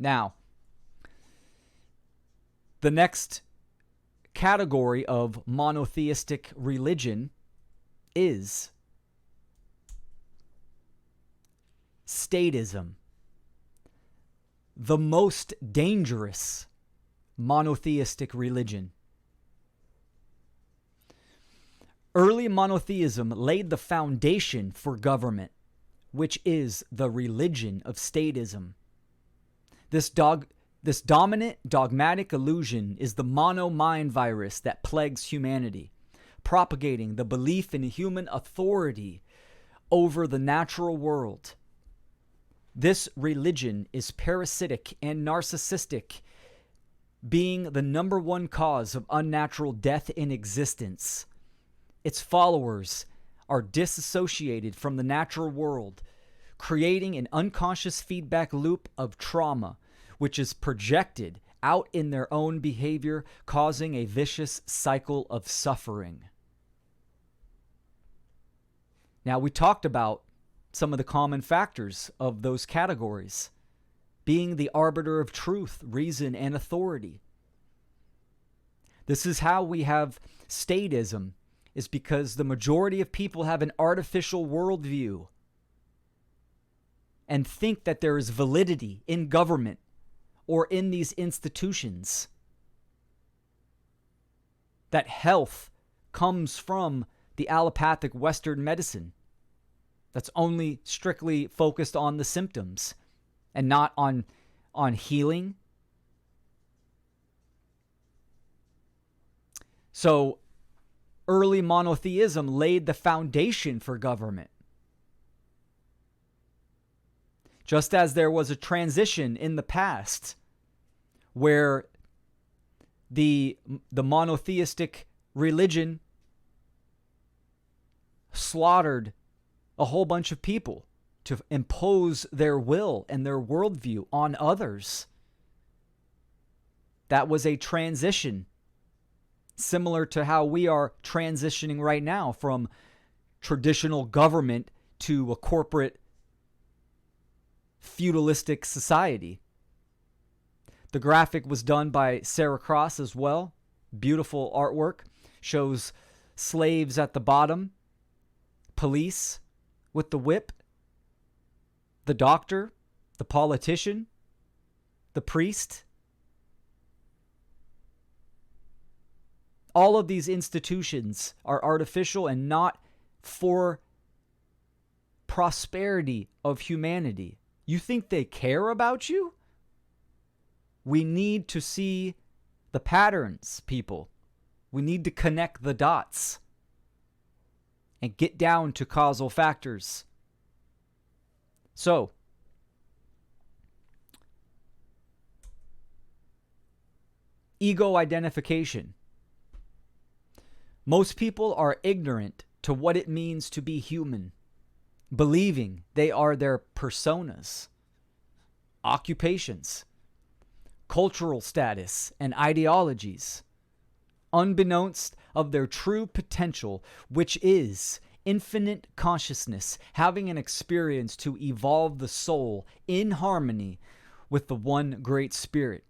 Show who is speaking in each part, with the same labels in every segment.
Speaker 1: Now, the next category of monotheistic religion is statism. The most dangerous monotheistic religion. Early monotheism laid the foundation for government, which is the religion of statism. This dominant dogmatic illusion is the mono-mind virus that plagues humanity, propagating the belief in human authority over the natural world. This religion is parasitic and narcissistic, being the number one cause of unnatural death in existence. Its followers are disassociated from the natural world, creating an unconscious feedback loop of trauma, which is projected out in their own behavior, causing a vicious cycle of suffering. Now, we talked about some of the common factors of those categories, being the arbiter of truth, reason, and authority. This is how we have statism, is because the majority of people have an artificial worldview and think that there is validity in government or in these institutions. That health comes from the allopathic Western medicine that's only strictly focused on the symptoms and not on healing. So early monotheism laid the foundation for government. Just as there was a transition in the past where the monotheistic religion slaughtered a whole bunch of people to impose their will and their worldview on others. That was a transition, similar to how we are transitioning right now from traditional government to a corporate feudalistic society. The graphic was done by Sarah Cross as well. Beautiful artwork. Shows slaves at the bottom, police with the whip, the doctor, the politician, the priest. All of these institutions are artificial and not for prosperity of humanity. You think they care about you? We need to see the patterns, people. We need to connect the dots and get down to causal factors. So, ego identification. Most people are ignorant to what it means to be human, believing they are their personas, occupations, cultural status, and ideologies, unbeknownst of their true potential, which is infinite consciousness, having an experience to evolve the soul in harmony with the one great spirit.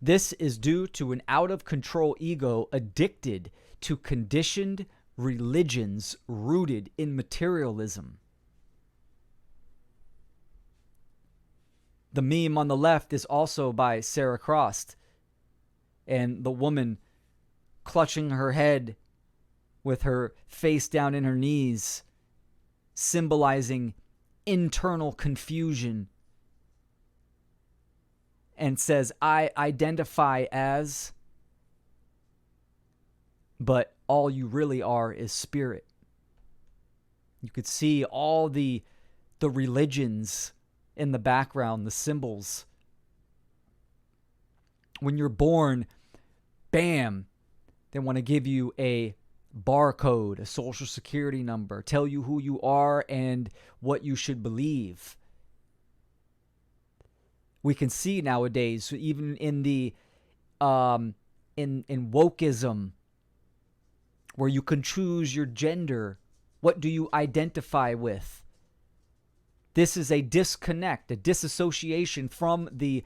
Speaker 1: This is due to an out-of-control ego addicted to conditioned religions rooted in materialism. The meme on the left is also by Sarah Cross, and the woman clutching her head with her face down in her knees, symbolizing internal confusion, and says, I identify as, but all you really are is spirit. You could see all the religions in the background, the symbols. When you're born, bam, they want to give you a barcode, a social security number, tell you who you are and what you should believe. We can see nowadays, even in the in wokeism, where you can choose your gender, what do you identify with? This is a disconnect, a disassociation from the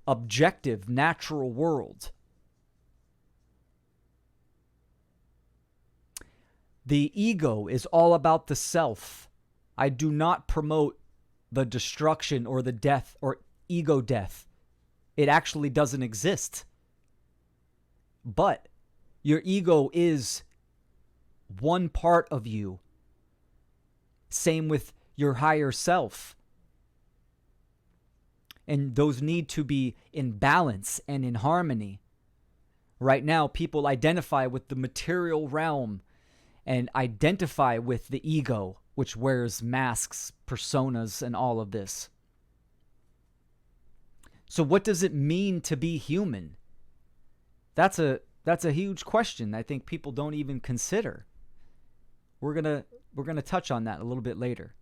Speaker 1: objective, natural world. The ego is all about the self. I do not promote the destruction or the death or ego death. It actually doesn't exist. But your ego is one part of you. Same with your higher self. And those need to be in balance and in harmony. Right now, people identify with the material realm and identify with the ego, which wears masks, personas, and all of this. So what does it mean to be human? That's a huge question I think people don't even consider. We're gonna touch on that a little bit later.